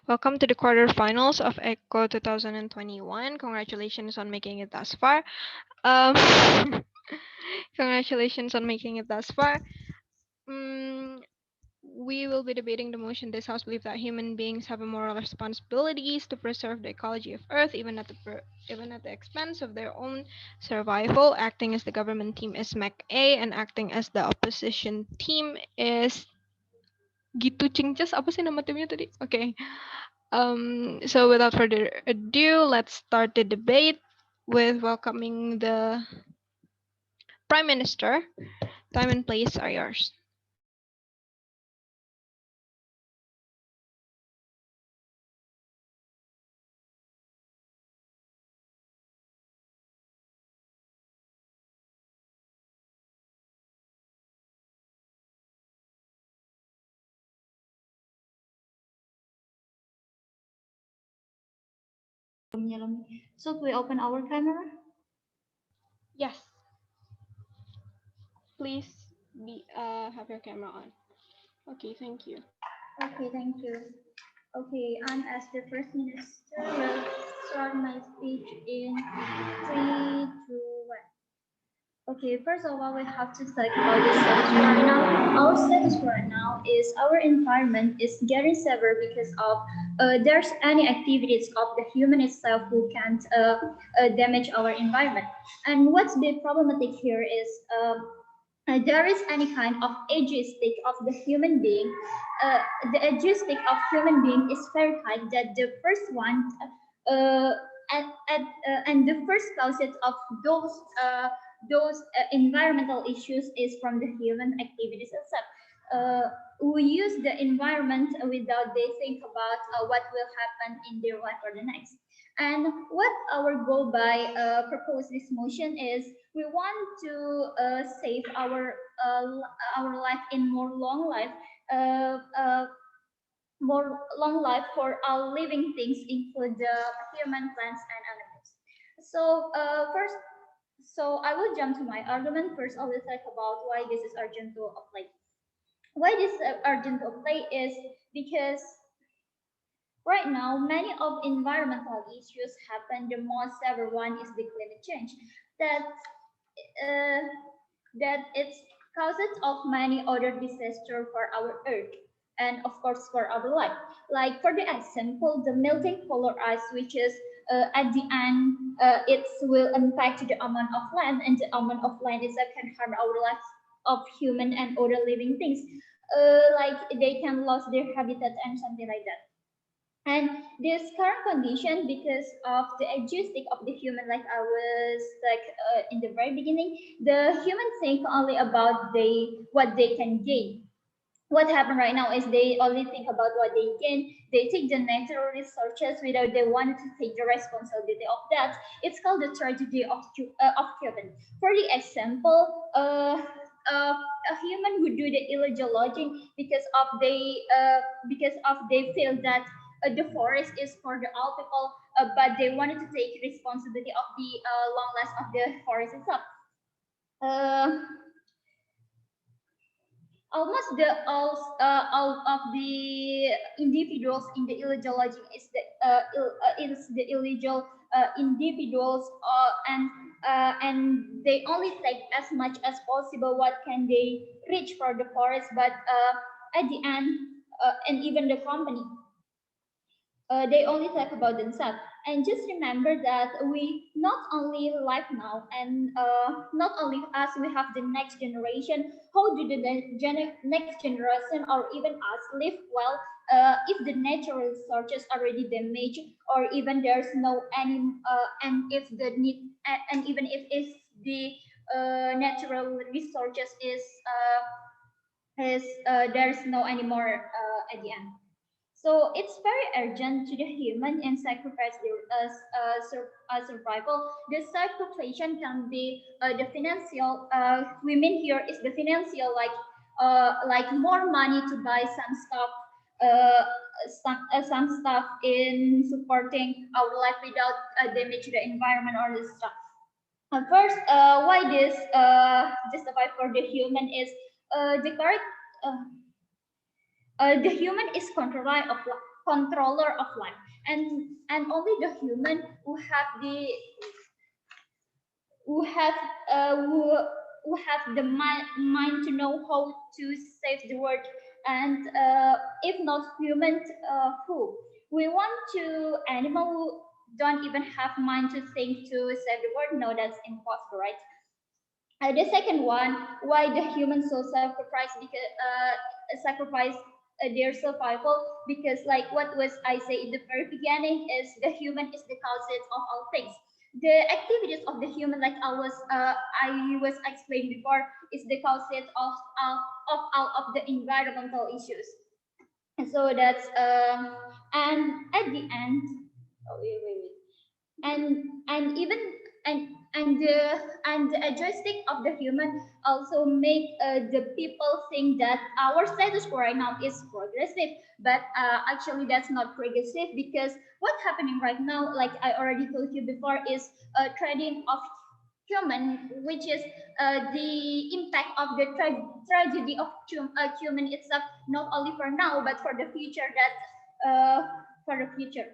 Welcome to the quarterfinals of Ecco 2021. Congratulations on making it thus far. Um, Congratulations on making it thus far. Mm, we will be debating the motion this House believes that human beings have a moral responsibilities to preserve the ecology of Earth, even at the expense of their own survival. Acting as the government team is Mac A, and acting as the opposition team is gitu Cing. Apa sih nama timnya tadi? Okay. So without further ado, let's start the debate with welcoming the Prime Minister. Time and place are yours. So we open our camera? Yes, please be have your camera on. Okay, thank you. Okay, thank you. Okay, I'm as the First Minister will start my speech in 3, 2, 1. Okay, first of all, we have to talk about the status right now. Our status right now is our environment is getting severe because of there's any activities of the human itself who can't damage our environment. And what's the problematic here is there is any kind of ageistic of the human being. The ageistic of human being is very high. That the first one, uh, and the first causes of those environmental issues is from the human activities itself. Uh, we use the environment without they think about what will happen in their life or the next. And what our goal by propose this motion is we want to save our life in uh, uh, more long life for all living things, include the human, plants, and animals. So I will jump to my argument first. I will talk about why this is urgent to apply. Why this urgent to apply is because right now, many of environmental issues happen. The most severe one is the climate change. That uh, that it's causes of many other disasters for our Earth and of course for our life. Like for the example, the melting polar ice, which is at the end, it will impact the amount of land, and the amount of land is that can harm our lives of human and other living things. Like they can lose their habitat and something like that. And this current condition, because of the ageistic of the human, like I was like in the very beginning, the human think only about what they can gain. What happened right now is they only think about what they gain. They take the natural resources without they wanted to take the responsibility of that. It's called the tragedy of Cuban. For the example, a human who do the illegal logging because of they feel that the forest is for the all people, but they wanted to take responsibility of the long last of the forest itself. Uh, Almost all of the individuals in the illegal lodging is the illegal individuals, and they only take as much as possible what can they reach for the forest, but at the end, and even the company, they only talk about themselves. And just remember that we not only live now, and not only us, we have the next generation. How do the next generation or even us live well if the natural resources already damaged, or even there's no any and if the need and even if the natural resources is there's no anymore at the end. So it's very urgent to the human and sacrifice their survival. The sacrifice can be the financial. We mean here is the financial, like more money to buy some stuff, some stuff in supporting our life without damage to the environment or the stuff. First, why this justify for the human is the correct. Uh, The human is controller of life, and only the human who have uh, who, who have the mind to know how to save the world, and if not human, who we want to animal who don't even have mind to think to save the world. No, that's impossible, right? The second one, why the human soul sacrifice, because sacrifice their survival, because like what was I say in the very beginning is the human is the cause of all things. The activities of the human, like I was explained before, is the cause of all of the environmental issues. And so that's and at the end, oh wait and even and and the joystick of the human also make the people think that our status quo right now is progressive, but actually that's not progressive, because what's happening right now, like I already told you before, is trading of human, which is the impact of the tragedy of human itself, not only for now but for the future, that for the future.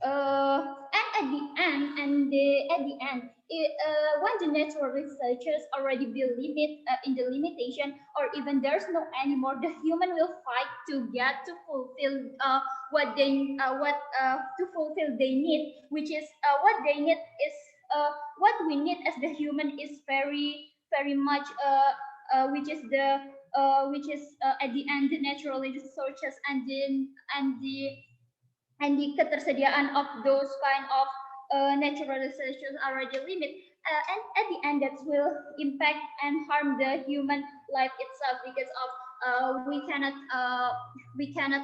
And at the end, at the end, when the natural researchers already be limit in the limitation, or even there's no anymore, the human will fight to get to fulfill what to fulfill they need, which is what they need is what we need as the human is very much which is at the end the natural resources, and the ketersediaan of those kind of natural resources are already limit, and at the end that will impact and harm the human life itself, because of we cannot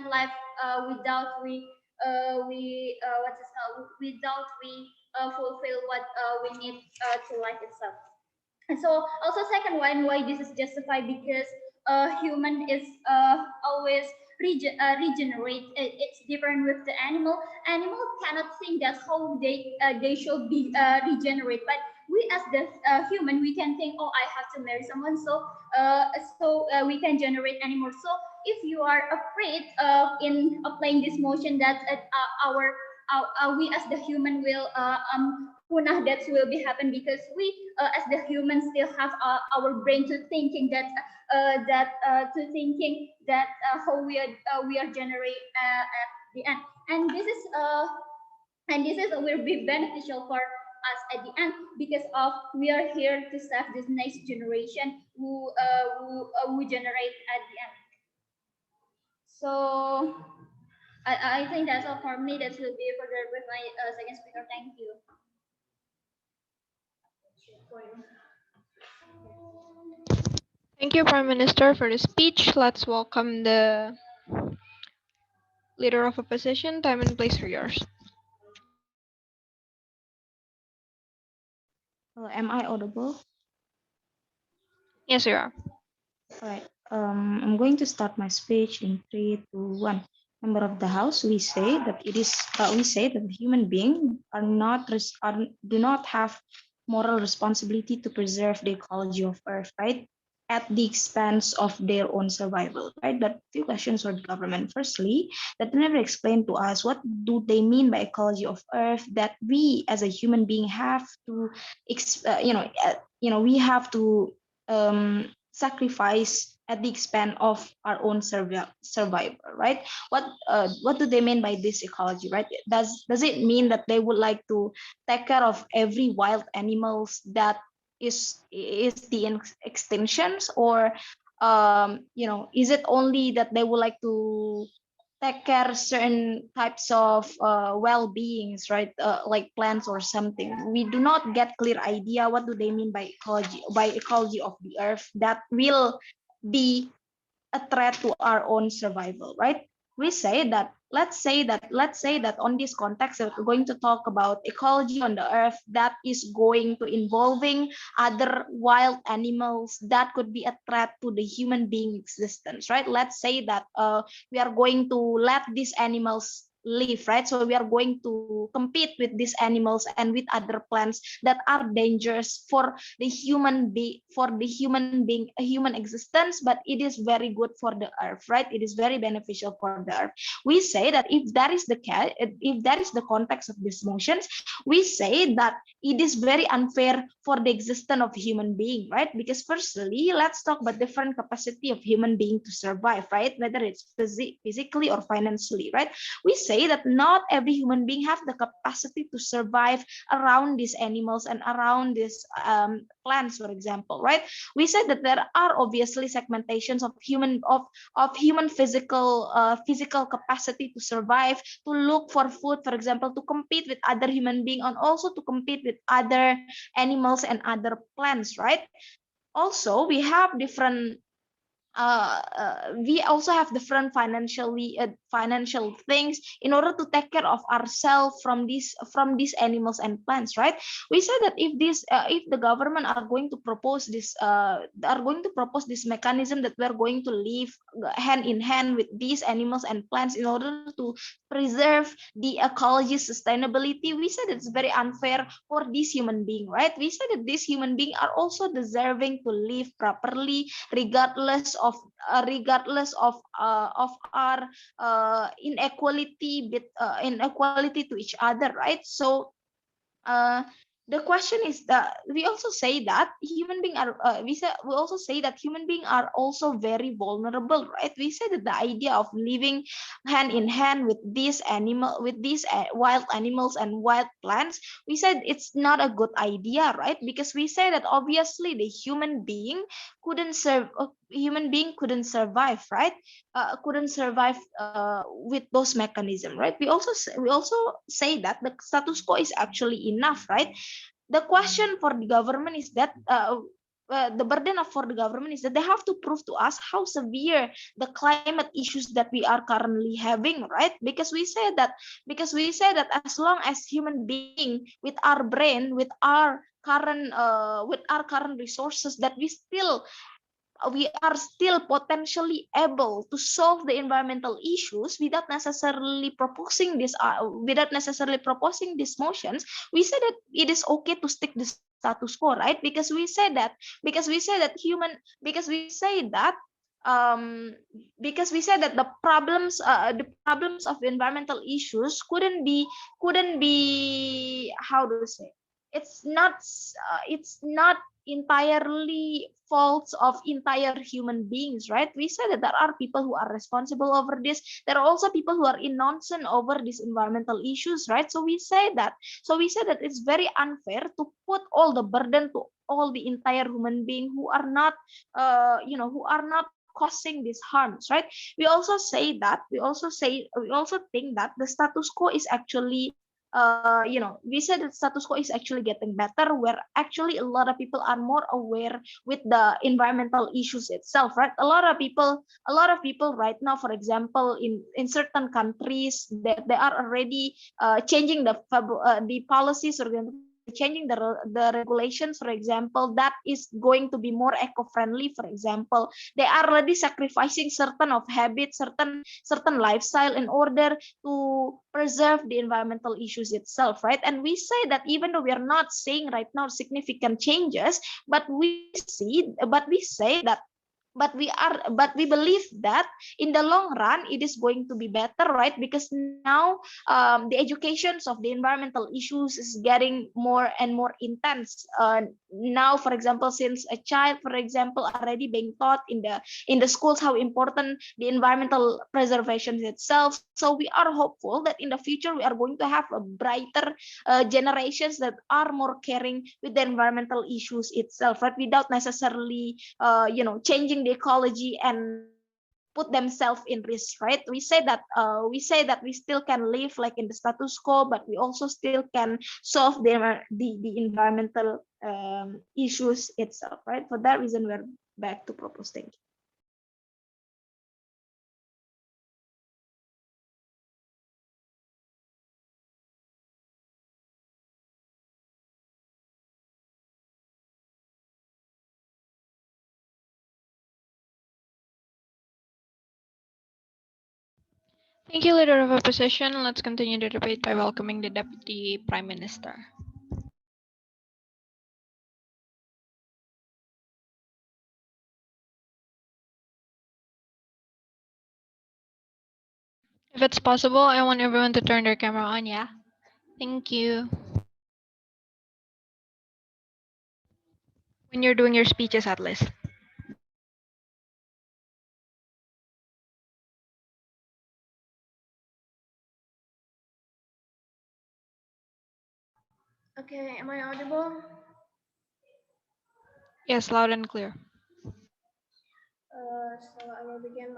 live without what is called without we fulfill what we need to life itself. And so also second one, why this is justified, because human is always regenerate. It's different with the animal. Animal cannot think that how they should be regenerate, but we as the human, we can think, oh, I have to marry someone, so we can generate anymore. So if you are afraid in applying this motion, that we as the human will punah, that will be happen, because we as the humans still have our brain to thinking how we are generate at the end, and this is will be beneficial for us at the end, because of we are here to save this next generation who generate at the end. So I think that's all for me. That will be for with my second speaker. Thank you. Thank you, Prime Minister, for the speech. Let's welcome the leader of opposition. Time and place for yours. Am I audible? Yes, you are. All right. I'm going to start my speech in 3, 2, 1. Member of the House, we say that human beings do not have moral responsibility to preserve the ecology of Earth, right? At the expense of their own survival, right? But few questions for the government. Firstly, that they never explain to us what do they mean by ecology of Earth, that we as a human being have to, we have to sacrifice at the expense of our own survival, right? What do they mean by this ecology, right? Does it mean that they would like to take care of every wild animals that is the extinctions, or is it only that they would like to take care certain types of well-beings, right? Like plants or something. We do not get clear idea what do they mean by ecology of the earth that will be a threat to our own survival, right? We say that let's say that on this context that we're going to talk about ecology on the earth that is going to involving other wild animals that could be a threat to the human being existence, right? Let's say that we are going to let these animals live, right? So we are going to compete with these animals and with other plants that are dangerous for the human existence, but it is very good for the earth, right? It is very beneficial for the earth. We say that if that is the case, if that is the context of these motions, we say that it is very unfair for the existence of human being, right? Because firstly, let's talk about different capacity of human being to survive, right? Whether it's physically or financially, right? We say that not every human being have the capacity to survive around these animals and around these plants, for example, right? We said that there are obviously segmentations of human physical capacity to survive, to look for food, for example, to compete with other human being, and also to compete with other animals and other plants, right? Also, we also have different financial things in order to take care of ourselves from these animals and plants, right? We said that if the government are going to propose this mechanism that we're going to live hand in hand with these animals and plants in order to preserve the ecology sustainability, we said it's very unfair for this human being, right? We said that these human beings are also deserving to live properly, regardless of our inequality to each other, right? So uh, the question is that we also say that human being are we also say that human being are also very vulnerable, right? We say that the idea of living hand in hand with these wild animals and wild plants, we said it's not a good idea, right? Because we say that obviously the human being couldn't survive, right? Couldn't survive with those mechanisms, right? We also say that the status quo is actually enough, right? The question for the government is that the burden for the government is that they have to prove to us how severe the climate issues that we are currently having, right? Because we say that as long as human being with our brain, with our current resources, that we are still potentially able to solve the environmental issues without necessarily proposing these motions. We say that it is okay to stick the status quo, right? Um because we say that the problems of environmental issues couldn't be how to say, it's not entirely faults of entire human beings, right? We say that there are people who are responsible over this. There are also people who are in nonsense over these environmental issues, right? So we say that it's very unfair to put all the burden to all the entire human being who are not causing these harms, right? We also think that the status quo is actually we said that status quo is actually getting better, where actually a lot of people are more aware with the environmental issues itself, right? A lot of people right now, for example, in certain countries, that they are already changing the policies, or changing the regulations, for example, that is going to be more eco-friendly. For example, they are already sacrificing certain of habits, certain lifestyle in order to preserve the environmental issues itself, right? And we say that even though we are not seeing right now significant changes, but we believe that in the long run it is going to be better, right? Because now the educations of the environmental issues is getting more and more intense. Now, for example, since a child, for example, already being taught in the schools how important the environmental preservation is itself. So we are hopeful that in the future we are going to have a brighter generations that are more caring with the environmental issues itself, right? Without necessarily changing the ecology and put themselves in risk, right? We say that we still can live like in the status quo, but we also still can solve the environmental issues itself, right? For that reason, we're back to propose. Thank you. Thank you, Leader of Opposition. Let's continue the debate by welcoming the Deputy Prime Minister. If it's possible, I want everyone to turn their camera on, yeah? Thank you. When you're doing your speeches, at least. Okay, am I audible? Yes, loud and clear. So I will begin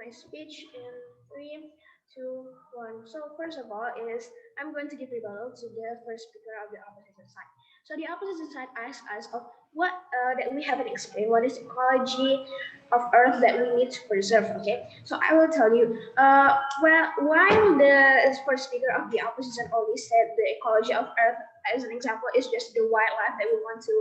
my speech in 3, 2, 1. So first of all is I'm going to give rebuttal to the first speaker of the opposition side. So the opposition side asks us of what that we haven't explained. What is ecology of Earth that we need to preserve? Okay, so I will tell you. Well, while the first speaker of the opposition always said the ecology of Earth as an example is just the wildlife that we want to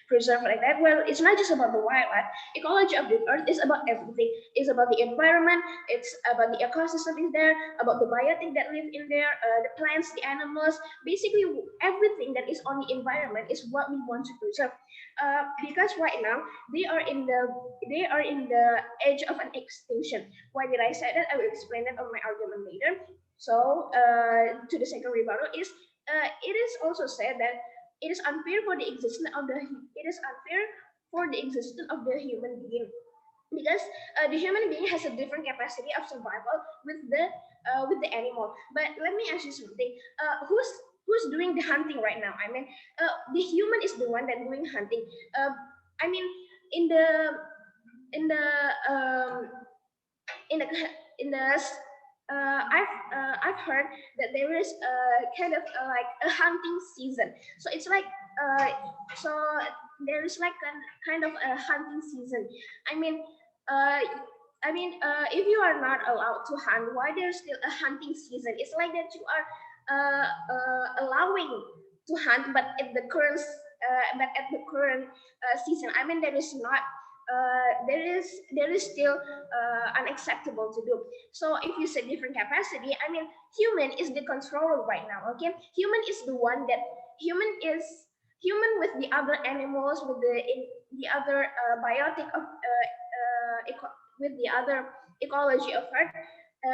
preserve like that. Well, it's not just about the wildlife. Ecology of the earth is about everything. It's about the environment. It's about the ecosystem in there, about the biotic that live in there, the plants, the animals. Basically, everything that is on the environment is what we want to preserve. Because right now they are in the edge of an extinction. Why did I say that? I will explain that on my argument later. So, to the second rebuttal is it is also said that it is unfair for the existence of the it is unfair for the existence of the human being because the human being has a different capacity of survival with the animal. But let me ask you something. Who's doing the hunting right now? I mean, the human is the one that doing hunting. Uh, I mean, in the in the in the in the I've heard that there is a kind of like a hunting season. So it's like uh, so there is like a kind of a hunting season. I mean, uh, if you are not allowed to hunt, why there's still a hunting season? It's like that you are allowing to hunt, but at the current season. I mean, there is still unacceptable to do. So if you say different capacity, I mean, human is the controller right now. Okay, human is the one that human is human with the other animals, with the other biotic of with the other ecology of earth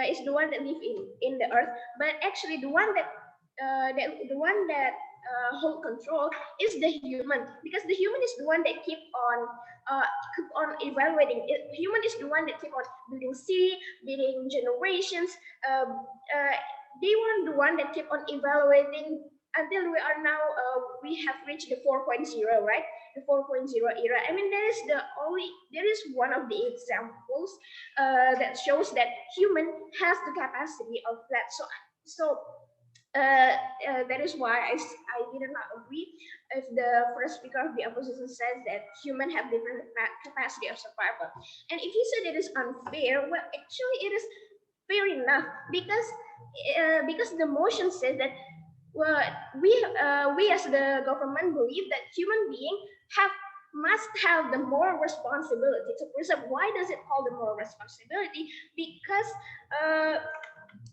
is the one that live in the earth. But actually, the one that hold control is the human, because the human is the one that keep on evaluating it. Human is the one that keep on building city, building generations. Uh, they were the one that keep on evaluating until we are now we have reached the 4.0, right? The 4.0 era. I mean, there is one of the examples that shows that human has the capacity of that. So that is why I did not agree if the first speaker of the opposition says that human have different capacity of survival. And if you said it is unfair, well, actually it is fair enough because the motion says that well, we as the government believe that human being have must have the moral responsibility to preserve. Why does it call the moral responsibility? Uh,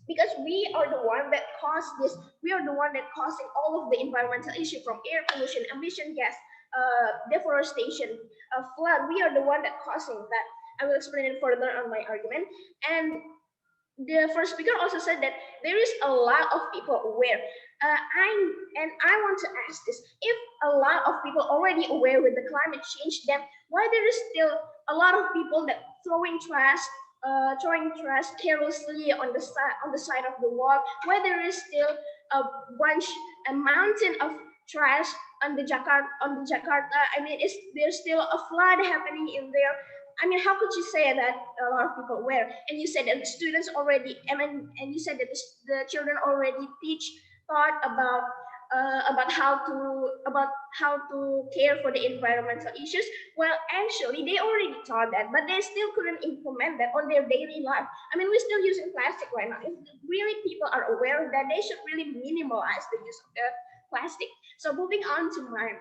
because we are the one that caused this. We are the one that causing all of the environmental issue, from air pollution, emission gas, deforestation, flood. We are the one that causing that. I will explain it further on my argument. And the first speaker also said that there is a lot of people aware. I want to ask this: if a lot of people already aware with the climate change, then why there is still a lot of people that throwing trash carelessly on the side of the wall? Why there is still a bunch, a mountain of trash on the Jakarta? I mean, there's still a flood happening in there. I mean, how could you say that a lot of people wear? And you said that the students already, and you said that the children already taught about how to care for the environmental issues. Well, actually, they already taught that, but they still couldn't implement that on their daily life. I mean, we're still using plastic right now. If really people are aware of that, they should really minimize the use of the plastic. So moving on to my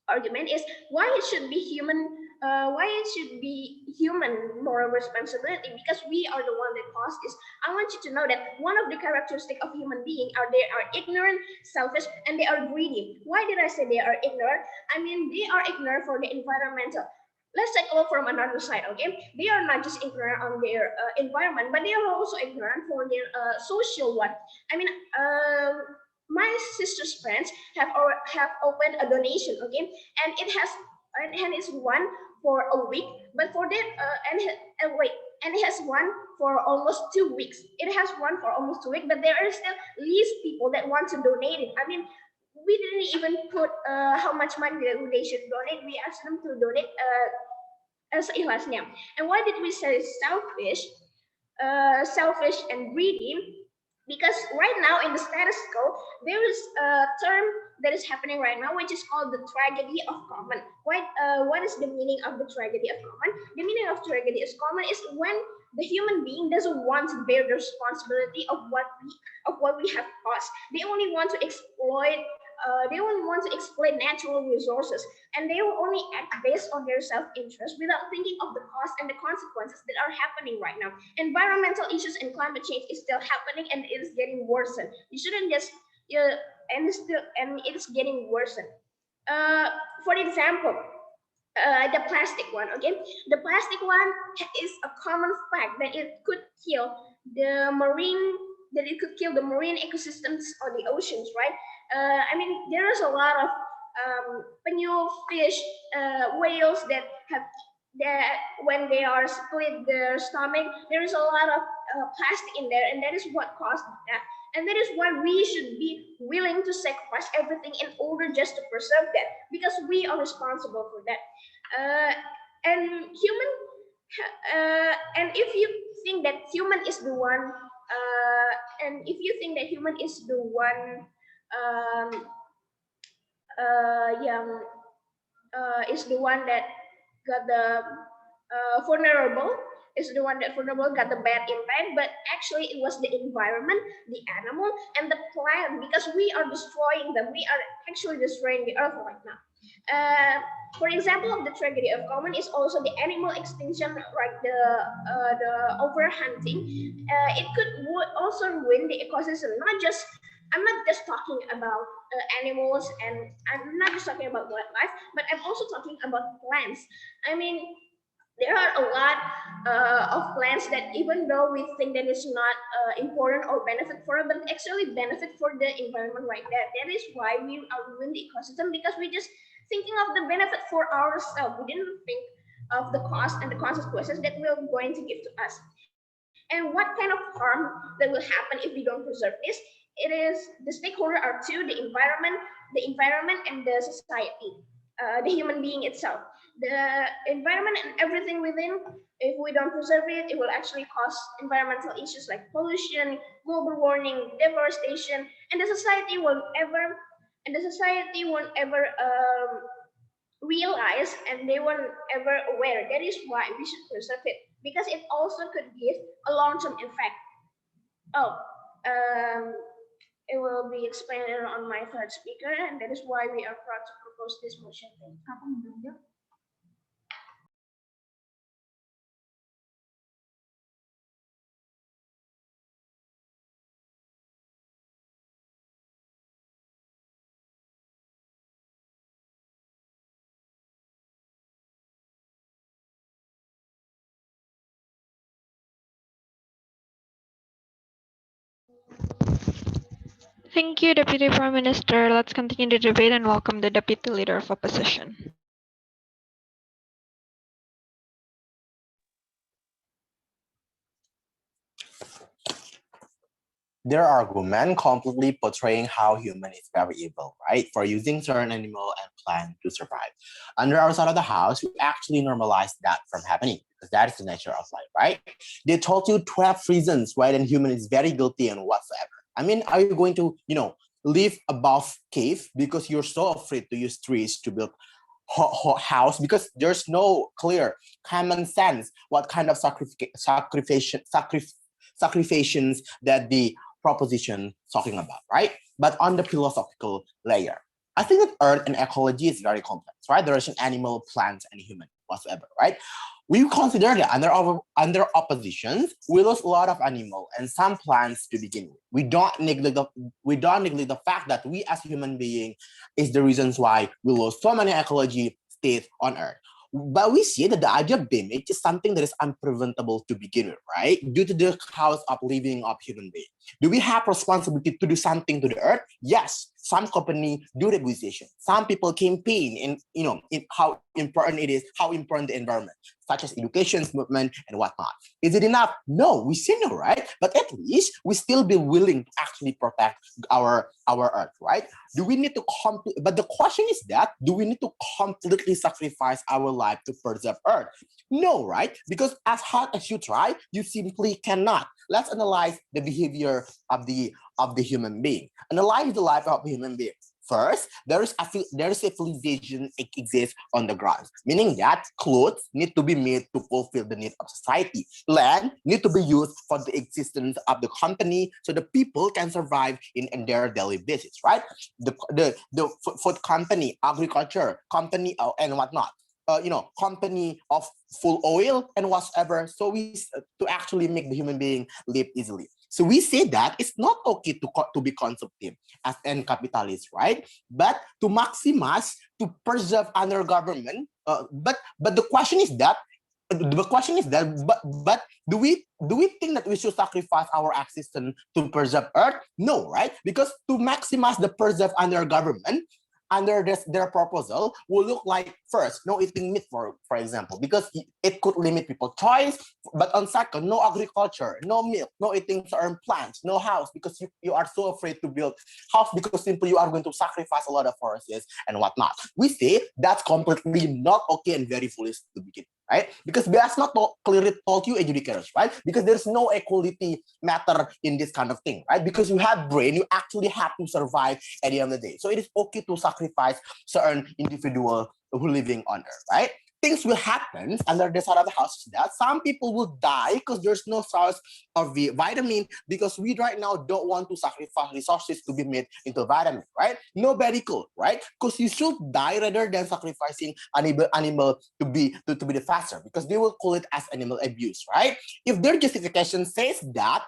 argument is why it should be human. why it should be human moral responsibility, because we are the one that caused this. I want you to know that one of the characteristics of human being are they are ignorant, selfish, and they are greedy. Why did I say they are ignorant? I mean, they are ignorant for the environmental. Let's take a look from another side, okay? They are not just ignorant on their environment, but they are also ignorant for their social one. I mean, my sister's friends have opened a donation, okay, and it has and it's one for a week, but for that wait, and it has one for almost 2 weeks. It has one for almost 2 weeks, but there are still least people that want to donate it. I mean, we didn't even put how much money they should donate. We asked them to donate as ikhlasnya. And why did we say selfish? Selfish and greedy, because right now in the status quo there is a term that is happening right now which is called the tragedy of common. What is the meaning of the tragedy of common? The meaning of tragedy is common is when the human being doesn't want to bear the responsibility of what we have caused. They only want to exploit. They only want to exploit natural resources, and they will only act based on their self-interest without thinking of the cost and the consequences that are happening right now. Environmental issues and climate change is still happening, and it is getting worse. You shouldn't just and it's getting worse. For example, the plastic one. Okay, the plastic one is a common fact that it could kill the marine that it could kill the marine ecosystems or the oceans, right? I mean, there is a lot of penyu fish, whales that have that when they are split their stomach, there is a lot of plastic in there, and that is what caused that. And that is why we should be willing to sacrifice everything in order just to preserve that, because we are responsible for that. Uh, and human, and if you think that human is the one, and if you think that human is the one, um, yeah, is the one that got the vulnerable, is the one that vulnerable got the bad impact, but actually it was the environment, the animal, and the plant, because we are destroying them. We are actually destroying the earth right now. For example of the tragedy of common is also the animal extinction, like the overhunting. It could also ruin the ecosystem. Not just I'm not just talking about animals, and I'm not just talking about wildlife, but I'm also talking about plants. I mean, there are a lot of plants that even though we think that it's not important or benefit for it, but actually benefit for the environment right there. That is why we are ruining the ecosystem, because we just thinking of the benefit for ourselves. We didn't think of the cost and the consequences that we're going to give to us. And what kind of harm that will happen if we don't preserve this? It is the stakeholder are two: the environment and the society, the human being itself. The environment and everything within, if we don't preserve it, it will actually cause environmental issues like pollution, global warming, deforestation, and the society won't ever realize, and they weren't ever aware. That is why we should preserve it, because it also could give a long-term effect. Oh, um, it will be explained on my third speaker, and that is why we are proud to propose this motion. Apa menurutnya? Thank you, Deputy Prime Minister. Let's continue the debate and welcome the Deputy Leader of Opposition. Their argument completely portraying how human is very evil, right? For using certain animal and plant to survive. Under our side of the house, we actually normalize that from happening because that is the nature of life, right? They told you 12 reasons why then human is very guilty and whatsoever. I mean, are you going to, live above cave because you're so afraid to use trees to build house because there's no clear common sense what kind of sacrifications that the proposition talking about, right? But on the philosophical layer, I think that Earth and ecology is very complex, right? There is an animal, plant, and human. whatsoever, right? We consider that under oppositions, we lose a lot of animal and some plants to begin with. We don't neglect the fact that we as human being is the reasons why we lose so many ecology states on Earth. But we see that the idea of damage is something that is unpreventable to begin with, right? Due to the cause of living of human being. Do we have responsibility to do something to the earth? Yes. Some company do regulation. Some people campaign in how important it is, how important the environment, such as education movement and whatnot. Is it enough? No, we say no, right? But at least we still be willing to actually protect our earth, right? Do we need to but the question is that do we need to completely sacrifice our life to preserve earth? No, right? Because as hard as you try, you simply cannot. Let's analyze the behavior of the human being. Analyze the life of a human being. First, there is a civilization exists on the ground, meaning that clothes need to be made to fulfill the need of society. Land need to be used for the existence of the company, so the people can survive in their daily basis, right? The food company, agriculture company, and whatnot. Company of full oil and whatever. So to actually make the human being live easily. So we say that it's not okay to be consumptive as an capitalist, right? But to maximize, to preserve under government. But the question is that, but do we think that we should sacrifice our existence to preserve earth? No, right? Because to maximize the preserve under government, under their proposal will look like first no eating meat for example, because it could limit people choice. But on second, no agriculture, no milk, no eating certain plants, no house, because you are so afraid to build house because simply you are going to sacrifice a lot of forests and whatnot. We say that's completely not okay and very foolish to begin, right? Because that's not clearly told you educators, right? Because there's no equality matter in this kind of thing, right? Because you have brain, you actually have to survive at the end of the day. So it is okay to sacrifice certain individual who living on earth, right? Things will happen under the side of the house that some people will die because there's no source of vitamin, because we right now don't want to sacrifice resources to be made into vitamin, right? Nobody could, right? Because you should die rather than sacrificing animal to be the faster, because they will call it as animal abuse, right? If their justification says that,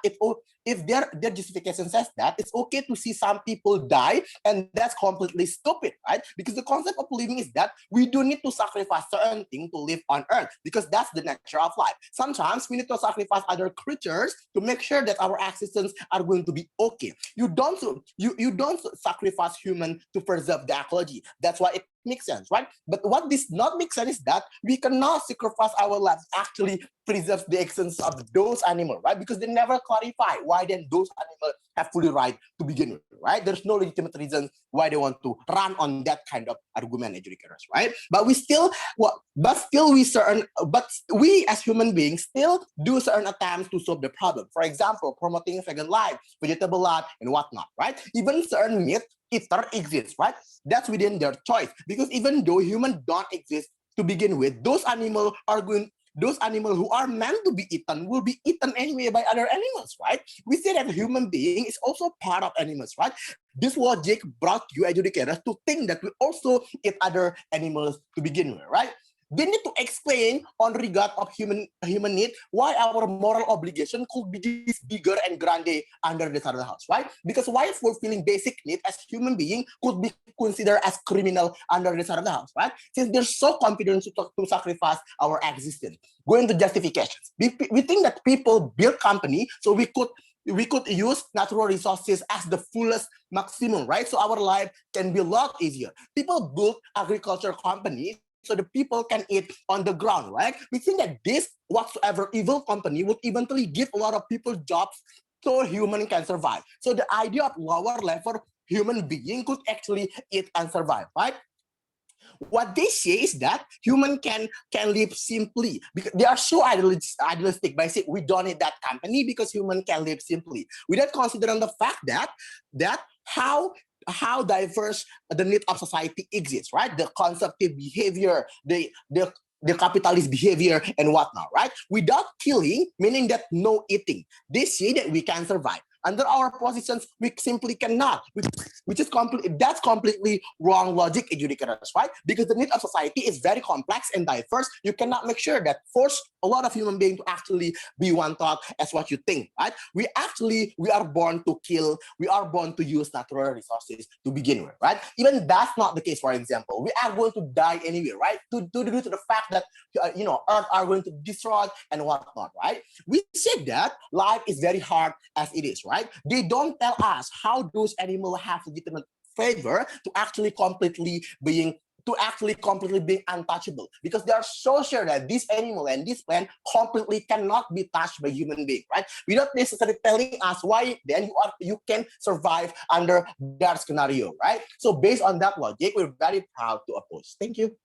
if their justification says that it's okay to see some people die, and that's completely stupid, right? Because the concept of living is that we do need to sacrifice certain things to live on earth, because that's the nature of life. Sometimes we need to sacrifice other creatures to make sure that our existence are going to be okay. You don't sacrifice human to preserve the ecology. That's why it makes sense, right? But what this not make sense is that we cannot sacrifice our lives actually preserves the existence of those animals, right? Because they never clarify why then those animals have fully right to begin with, right? There's no legitimate reason why they want to run on that kind of argument, educators, right? But we as human beings still do certain attempts to solve the problem. For example, promoting vegan life, vegetable life, and whatnot, right? Even certain meat eater exists, right? That's within their choice. Because even though humans don't exist to begin with, those animals who are meant to be eaten will be eaten anyway by other animals, right? We say that human being is also part of animals, right? This logic brought you educators to think that we also eat other animals to begin with, right? They need to explain on regard of human need why our moral obligation could be this bigger and grande under the side of the house, right? Because why fulfilling basic need as human being could be considered as criminal under the side of the house, right? Since they're so confident to sacrifice our existence. Going to justifications. We think that people build company so we could use natural resources as the fullest maximum, right? So our life can be a lot easier. People build agriculture companies so the people can eat on the ground, right? We think that this whatsoever evil company would eventually give a lot of people jobs so human can survive. So the idea of lower level human being could actually eat and survive, right? What they say is that human can live simply, because they are so idealistic by saying we don't need that company because human can live simply, without considering the fact that how diverse the need of society exists, right? The consumptive behavior, the capitalist behavior and whatnot, right? Without killing, meaning that no eating, they say that we can survive. Under our positions, we simply cannot, which is completely that's completely wrong logic, educators, right? Because the need of society is very complex and diverse. You cannot make sure that force a lot of human beings to actually be one thought as what you think, right? We are born to kill. We are born to use natural resources to begin with, right? Even that's not the case. For example, we are going to die anyway, right? Due to the fact that Earth are going to be destroyed and whatnot, right? We said that life is very hard as it is, right? They don't tell us how those animals have legitimate favor to actually completely being untouchable, because they are so sure that this animal and this plant completely cannot be touched by human being, right? Without necessarily telling us why then you can survive under that scenario, right? So based on that logic, we're very proud to oppose. Thank you.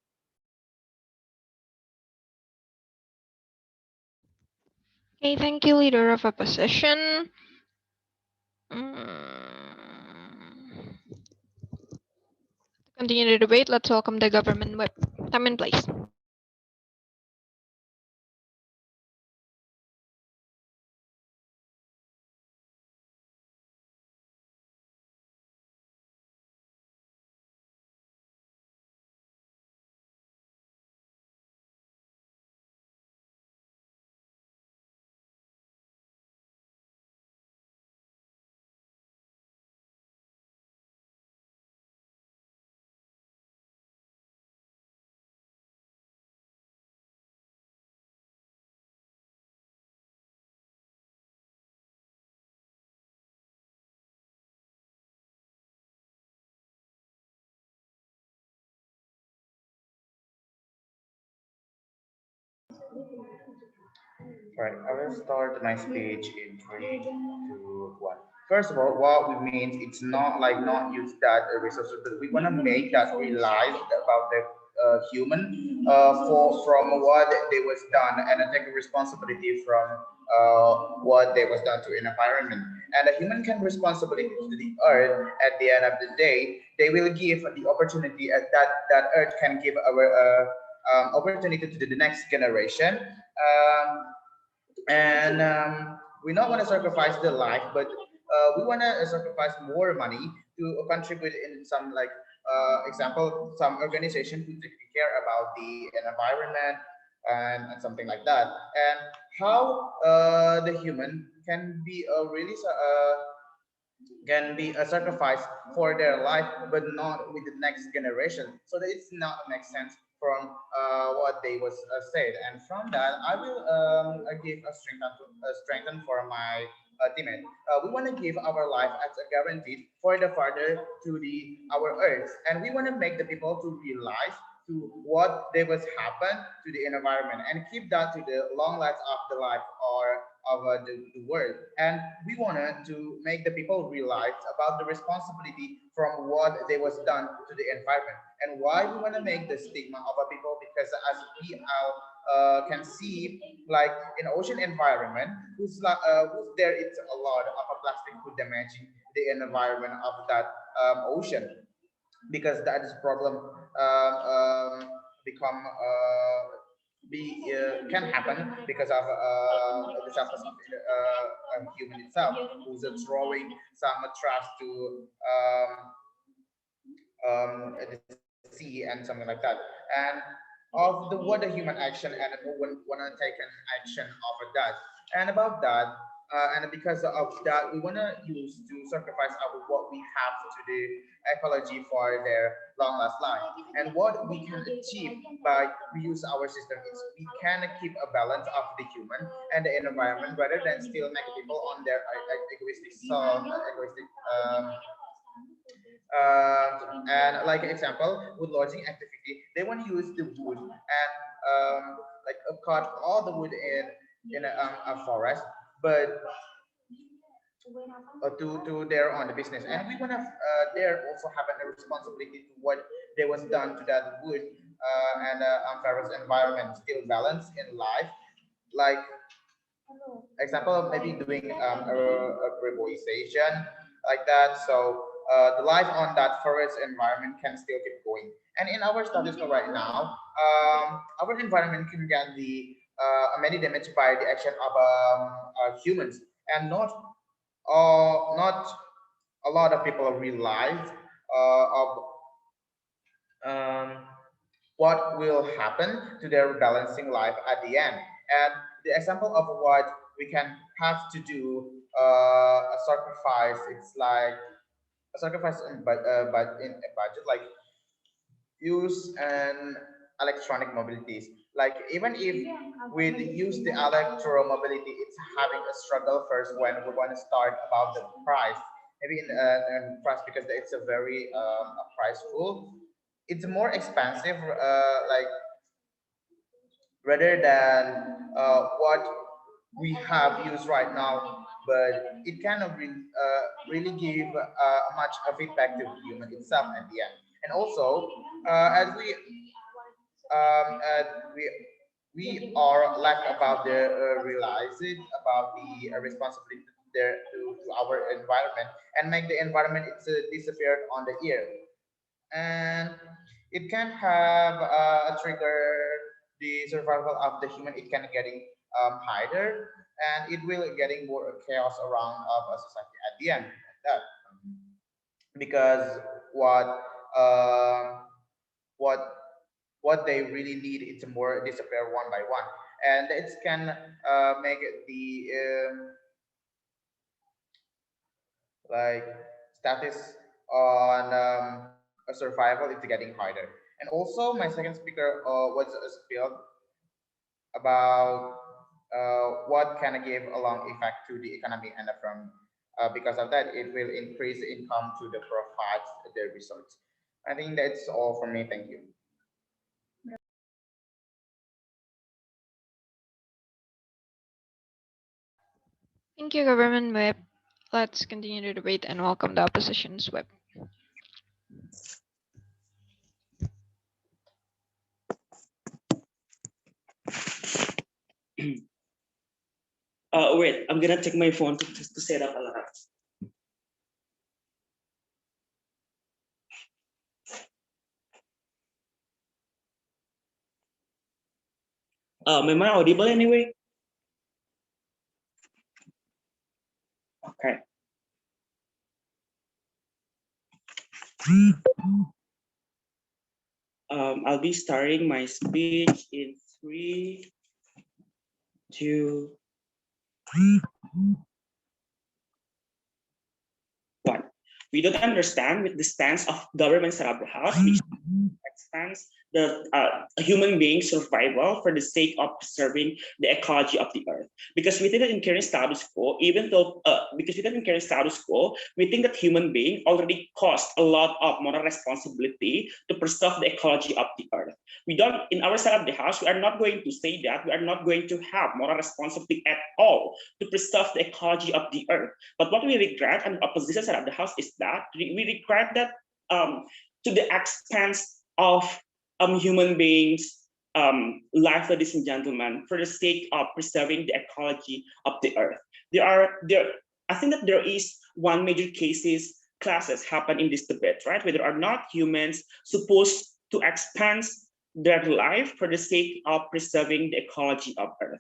Okay, thank you, leader of opposition. Mm. To continue the debate, let's welcome the government whip. Come in, please. Right, I will start my speech in three, two, one. First of all, what we mean it's not like not use that resources, but we want to make that realize about the human for from what they was done and take responsibility from what they was done to an environment. And a human can responsibility to the earth. At the end of the day, they will give the opportunity that earth can give our opportunity to the next generation. And we not want to sacrifice the life, but we want to sacrifice more money to contribute in some like example some organization who take care about the environment and something like that. And how the human can be a really can be a sacrifice for their life, but not with the next generation. So that it's not make sense from what they was said. And from that, I will give a strengthen for my teammate. We want to give our life as a guaranteed for the father to the our earth, and we want to make the people to realize to what they was happen to the environment and keep that to the long life of the life or of the world. And we wanted to make the people realize about the responsibility from what they was done to the environment. And why we want to make the stigma of our people, because as we can see like in ocean environment who's there, it's a lot of a plastic food damaging the environment of that ocean, because that is problem become be can happen because of the selfless of human itself, who's throwing some trash to the sea and something like that. And of the what the human action, and no one wanna take an action over that. And about that, and because of that, we wanna use to sacrifice our what we have to the ecology for their long last life. And what we can achieve by we use our system is we can keep a balance of the human and the environment rather than still make people on their egoistic egoistic and like example, wood lodging activity, they want to use the wood and like cut all the wood in a forest, but to their own business. And we want to there also have a responsibility to what they was done to that wood and forest environment, still balance in life, like example maybe doing a reboisation like that. So the life on that forest environment can still keep going. And in our status quo right now, our environment can get the many damage by the action of humans, and not not a lot of people realize of um, what will happen to their balancing life at the end. And the example of what we can have to do a sacrifice, it's like a sacrifice in a budget, like use an electronic mobilities. Like even if we use the electromobility, it's having a struggle first when we want to start about the price. Maybe in price because it's a very a price full. It's more expensive, like rather than what we have used right now. But it kind of really give much a feedback to human itself at the end. And also, as uh, we we are lack about the realize it about the responsibility there to our environment and make the environment it's disappeared on the earth, and it can have a trigger the survival of the human. It can getting higher, and it will getting more chaos around of a society at the end of that, because what um, what what they really need is more disappear one by one, and it can make the like status on a survival it's getting harder. And also my second speaker was spilled about what can give a long effect to the economy, and from because of that it will increase income to the provides the resorts. I think that's all for me. Thank you. Thank you, Government Whip. Let's continue the debate and welcome the opposition's whip. Wait, I'm gonna take my phone to set up alarm. Am I audible anyway? Okay. I'll be starting my speech in 3, 2, 1. We don't understand with the stance of government set up the house, which expands the human being survival for the sake of preserving the ecology of the earth. Because within the current status quo, even though because within the current status quo, we think that human being already caused a lot of moral responsibility to preserve the ecology of the earth. We don't, in our side of the house, we are not going to say that we are not going to have moral responsibility at all to preserve the ecology of the earth. But what we regret on the opposition side of the house is that we regret that to the expense of human beings' life, ladies and gentlemen, for the sake of preserving the ecology of the earth. I think that there is one major classes happen in this debate, right? Whether or not humans supposed to expand their life for the sake of preserving the ecology of earth.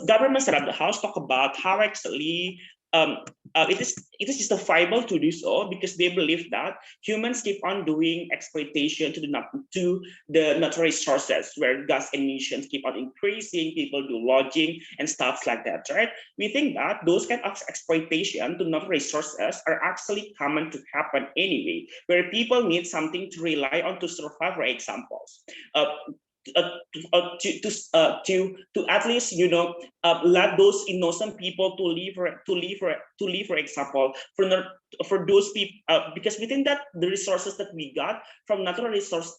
Governments around the house talk about how actually um, it is justifiable to do so because they believe that humans keep on doing exploitation to the natural resources where gas emissions keep on increasing, people do lodging and stuff like that, right? We think that those kind of exploitation to natural resources are actually common to happen anyway, where people need something to rely on to survive, for examples. Uh, to at least let those innocent people to live for example for those people because within that the resources that we got from natural resources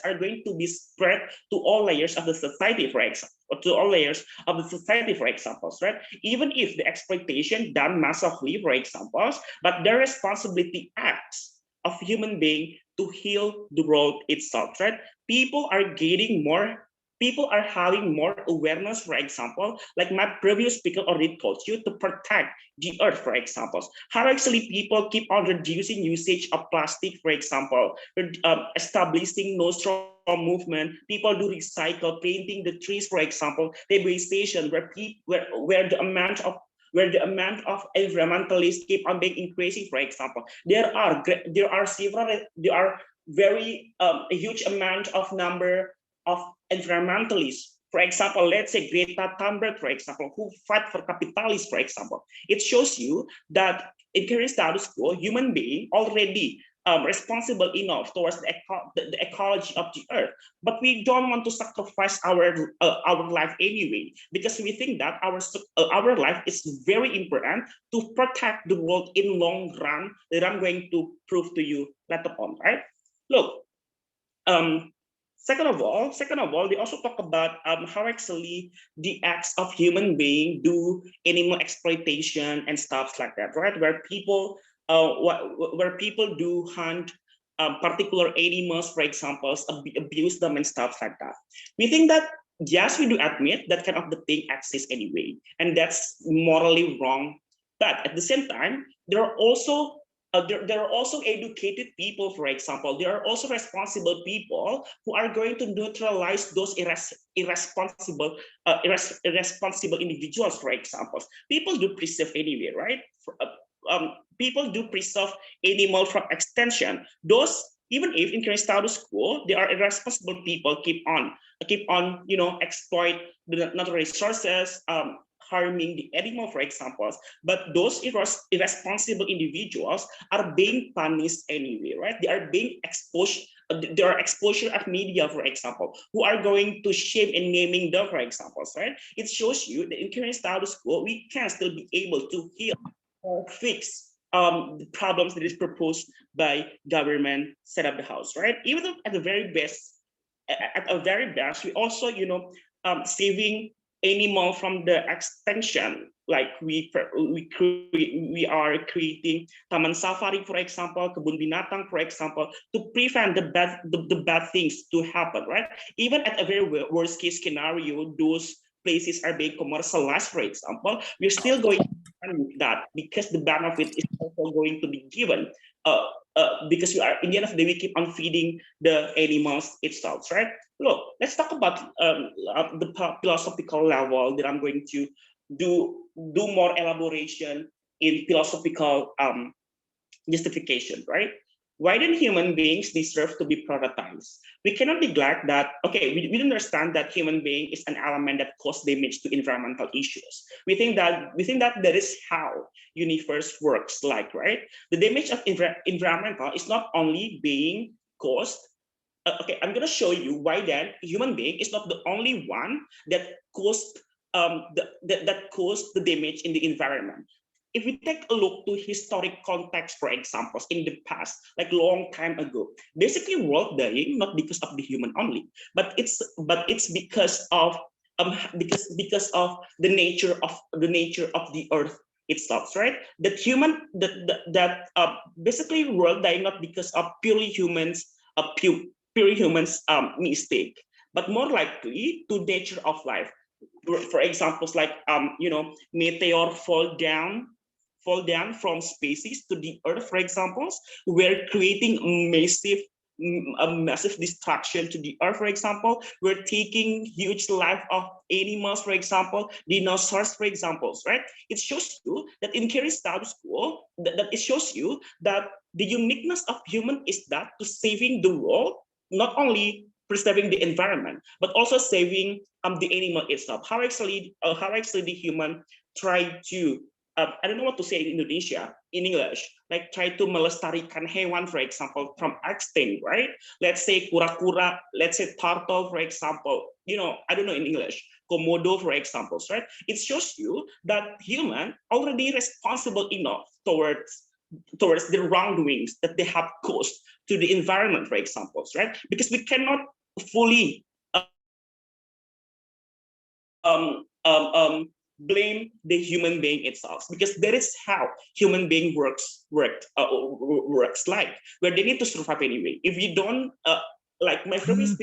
are going to be spread to all layers of the society, for example, or to all layers of the society, for examples, right? Even if the exploitation done massively, for examples, but their responsibility acts of human being to heal the world itself, right? People are getting more, people are having more awareness, for example, like my previous speaker already told you, to protect the earth, for example. How actually people keep on reducing usage of plastic, for example, establishing no straw movement, people do recycle, painting the trees, for example, deforestation, where the amount of where the amount of environmentalists keep on being increasing. For example, there are very a huge amount of number of environmentalists. For example, let's say Greta Thunberg, for example, who fight for capitalism, for example. It shows you that in current status quo, human being already responsible enough towards the ecology of the earth, but we don't want to sacrifice our life anyway, because we think that our life is very important to protect the world in long run, that I'm going to prove to you later on, right? Look, um, second of all, they also talk about how actually the acts of human being do animal exploitation and stuff like that, right? Where people do hunt particular animals, for example, abuse them and stuff like that. We think that yes, we do admit that kind of the thing exists anyway, and that's morally wrong. But at the same time, there are also educated people, for example. There are also responsible people who are going to neutralize those irresponsible individuals, for example. People do preserve anyway, right? People do preserve animal from extinction. Those, even if in current status quo, they are irresponsible people, keep on, exploit the natural resources, harming the animal, for example. But those irresponsible individuals are being punished anyway, right? They are being exposed. There are exposure of media, for example, who are going to shame and naming them, for example, right? It shows you that in current status quo, we can still be able to heal or fix the problems that is proposed by government set up the house, right? Even though at a very best, we also, saving animal from the extinction. Like we are creating taman safari, for example, kebun binatang, for example, to prevent the bad things to happen, right? Even at a very worst case scenario, those places are being commercialized, for example, we're still going to with that, because the benefit is also going to be given. Because we are, in the end of the day, we keep on feeding the animals itself, right? Look, let's talk about the philosophical level that I'm going to do more elaboration in philosophical justification, right? Why do human beings deserve to be prioritized? We cannot neglect that, okay, we understand that human being is an element that causes damage to environmental issues. We think that that is how universe works, like, right? The damage of environmental is not only being caused. Okay, I'm gonna show you why then human being is not the only one that caused that caused the damage in the environment. If we take a look to historic context, for examples in the past, like long time ago, basically world dying not because of the human only, but it's because of the nature of the earth itself, right? That human basically world dying not because of purely humans mistake, but more likely to nature of life. For examples like meteor fall down from spaces to the earth, for examples, we're creating a massive destruction to the earth, for example. We're taking huge life of animals, for example, dinosaurs, for examples, right? It shows you that in current status quo, that it shows you that the uniqueness of human is that to saving the world, not only preserving the environment, but also saving the animal itself. How actually the human try to I don't know what to say in Indonesia, in English, like try to melestarikan hewan, for example, from extinct, right? Let's say kura-kura, let's say turtle, for example, I don't know in English, komodo, for examples, right? It shows you that human already responsible enough towards the wrongdoings that they have caused to the environment, for examples, right? Because we cannot fully blame the human being itself, because that is how human being works like, where they need to survive anyway. If you don't like my previous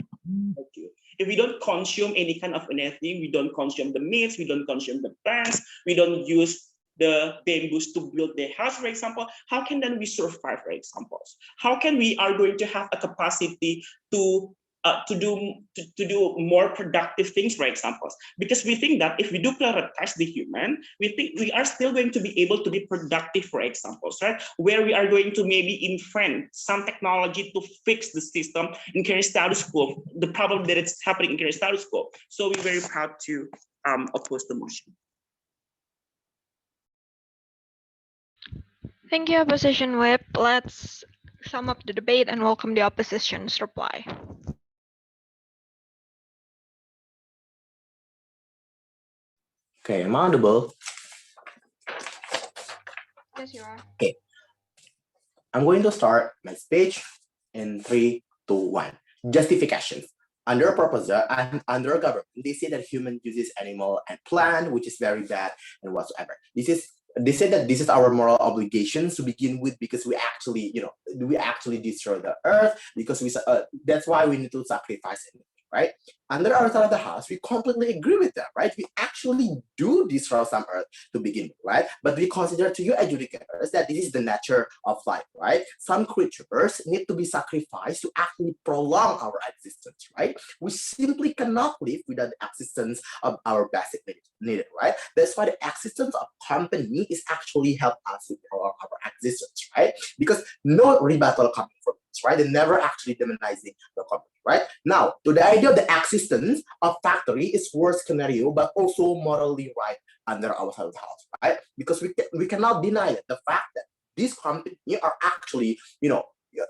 if we don't consume any kind of anything, we don't consume the meats, we don't consume the plants, we don't use the bamboos to build the house, for example, how can then we survive, for examples? How can we are going to have a capacity to to do more productive things, for examples, because we think that if we do prioritize the human, we think we are still going to be able to be productive, for examples, right? Where we are going to maybe invent some technology to fix the system in current status quo, the problem that it's happening in current status quo. So we're very proud to oppose the motion. Thank you, Opposition Whip. Let's sum up the debate and welcome the opposition's reply. Okay, am I audible? Yes, you are. Okay, I'm going to start my speech in 3, 2, 1. Justifications. Under a proposal and under a government, they say that human uses animal and plant, which is very bad and whatsoever. They say that this is our moral obligations to begin with because we actually, we actually destroy the earth because that's why we need to sacrifice it, right? Under our side of the house, we completely agree with that, right? We actually do destroy some earth to begin with, right? But we consider to you educators that this is the nature of life, right? Some creatures need to be sacrificed to actually prolong our existence, right? We simply cannot live without the existence of our basic needs, right? That's why the existence of company is actually help us to prolong our existence, right? Because no rebuttal coming from this, right? They're never actually demonizing the company, right? Now, to the idea of the existence of factory is worst scenario, but also morally right under our house, right? Because we cannot deny it, the fact that these companies are actually,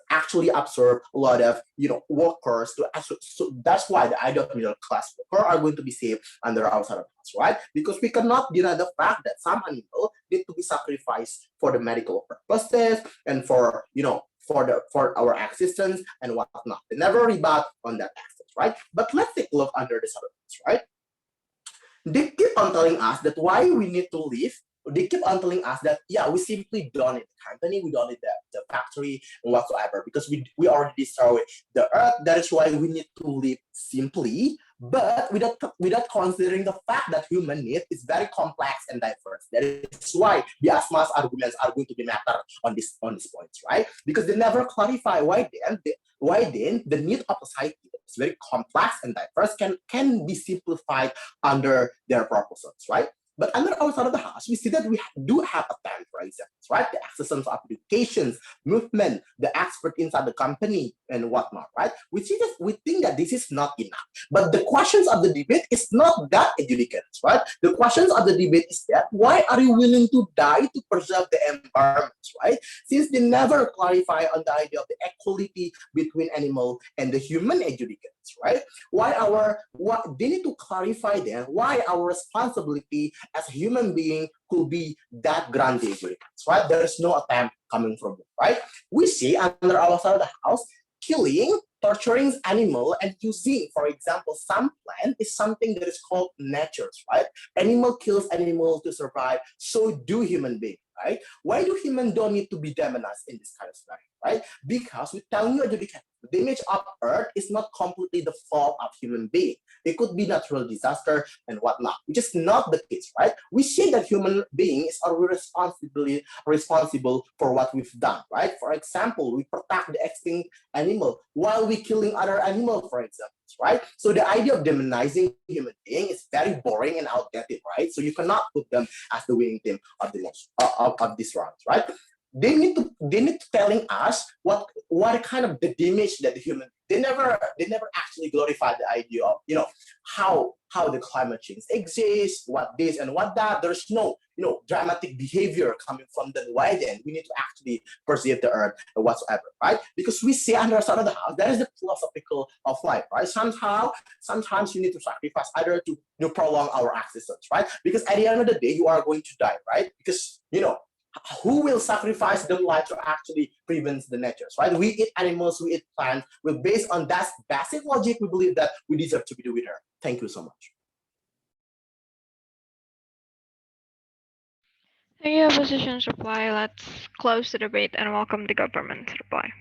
actually absorb a lot of, workers. So that's why the idea of middle class worker are going to be saved under our side of house, right? Because we cannot deny the fact that some animal need to be sacrificed for the medical purposes and for, for our existence and whatnot. They never rebut on that aspect, right? But let's take a look under the surface, right? They keep on telling us that why we need to live. They keep on telling us that we simply don't need the company, we don't need the factory and whatsoever because we already destroyed the earth. That is why we need to live simply, but without considering the fact that human need is very complex and diverse. That is why the Asma's arguments are going to be matter on this points, right? Because they never clarify why then the need of society is very complex and diverse can be simplified under their proposals, right? But under our side of the house, we see that we do have a time for examples, right? The existence of educations, movement, the expert inside the company, and whatnot, right? We think that this is not enough. But the questions of the debate is not that educations, right? The questions of the debate is that why are you willing to die to preserve the environment, right? Since they never clarify on the idea of the equality between animal and the human educators, right? What they need to clarify then why our responsibility as a human being could be that grand ignorance, right? There is no attempt coming from it, right? We see under our side of the house, killing, torturing animal, and using, for example, some plant is something that is called natures, right? Animal kills animal to survive, so do human beings, right? Why do humans don't need to be demonized in this kind of scenario, right? Because we tell you education, the image of Earth is not completely the fault of human being. It could be natural disaster and whatnot, which is not the case, right? We see that human beings are responsible for what we've done, right? For example, we protect the extinct animal while we killing other animals, for example, right? So the idea of demonizing human being is very boring and outdated, right? So you cannot put them as the winning team of the next of this round, right? They need to telling us what kind of the image that the human they never actually glorify the idea of how the climate change exists, what this and what that. There's no dramatic behavior coming from the wide end. We need to actually perceive the earth whatsoever, right? Because we see under the side of the house that is the philosophical of life, right? Sometimes you need to sacrifice either to prolong our existence, right? Because at the end of the day you are going to die, right? Because who will sacrifice their life to actually prevent the natures, right? We eat animals, we eat plants. Well, based on that basic logic, we believe that we deserve to be the winner. Thank you so much. Thank you, opposition's reply. Let's close the debate and welcome the government's reply.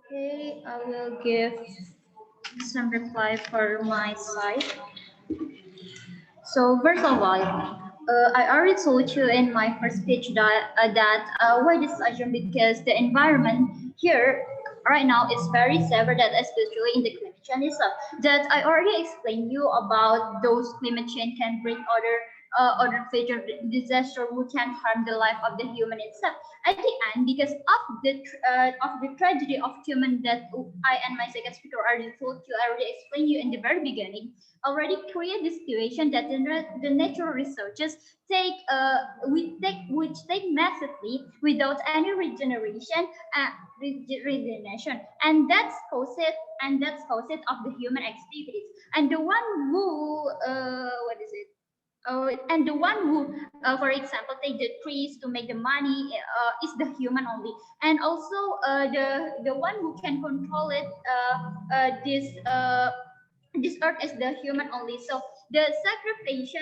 Okay, I will give some reply for my side. So first of all, I already told you in my first speech that why this assumption because the environment here right now is very severe that especially in the climate change itself that I already explained you about those climate change can bring other future disaster who can harm the life of the human itself at the end because of the tragedy of human that I and my second speaker already told you I already explained you in the very beginning already create this situation that the natural resources which take massively without any regeneration and that's cause it of the human activities and the one who what is it and the one who, for example, take the trees to make the money is the human only, and also the one who can control it. This earth is the human only. So the sacrifice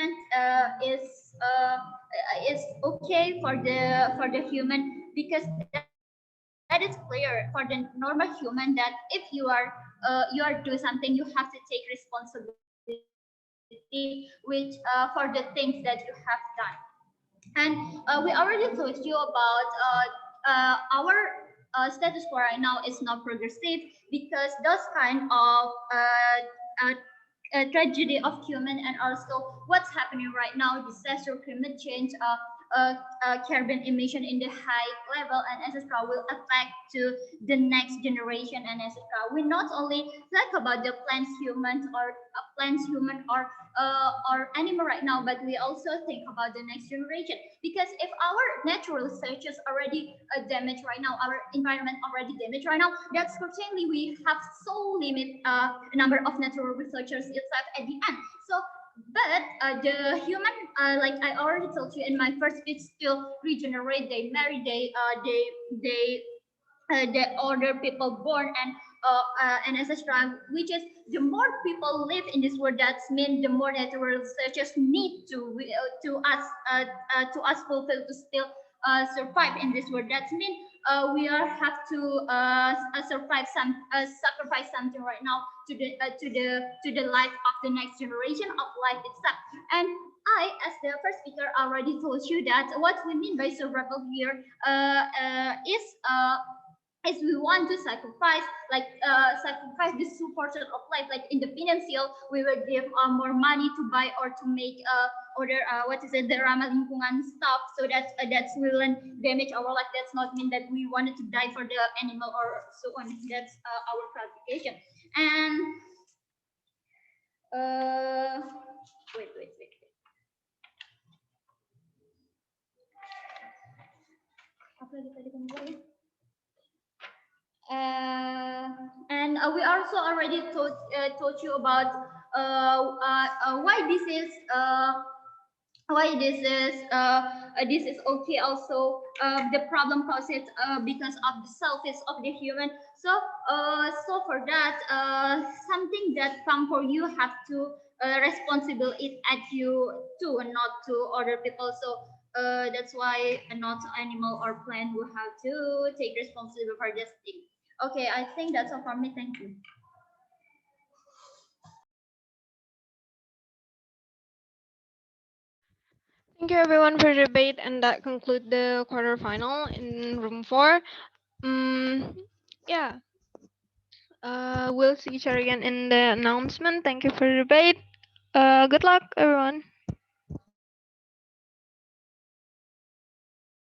is okay for the human because that is clear for the normal human that if you are do something you have to take responsibility which for the things that you have done and we already told you about our status quo right now is not progressive because those kind of uh, tragedy of human and also what's happening right now disaster climate change carbon emission in the high level and etc will affect to the next generation and etc we not only talk about the plants human or animal right now but we also think about the next generation because if our natural resources already damaged right now our environment already damaged right now that's certainly we have so limit number of natural resources itself at the end so but the human like I already told you in my first speech still regenerate they marry they the older people born and etc which is the more people live in this world that's mean the more natural resources need to us fulfill to still survive in this world that's mean we are have to survive some sacrifice something right now to the life of the next generation of life itself and I, as the first speaker, already told you that what we mean by survival here is we want to sacrifice sacrifice this supporter of life like in the financial we will give more money to buy or to make other what is it the ramah lingkungan stuff so that's will damage our life that's not mean that we wanted to die for the animal or so on that's our clarification and uh wait apa lagi tadi kamu bilang? And we also already told you about why this is okay also the problem causes because of the selfish of the human so for that something that come for you have to responsible it at you too and not to other people so that's why not animal or plant will have to take responsibility for this thing. Okay, I think that's all from me. Thank you. Thank you everyone for the debate, and that concludes the quarterfinal in room four. Mm, yeah, we'll see each other again in the announcement. Thank you for the debate. Good luck, everyone.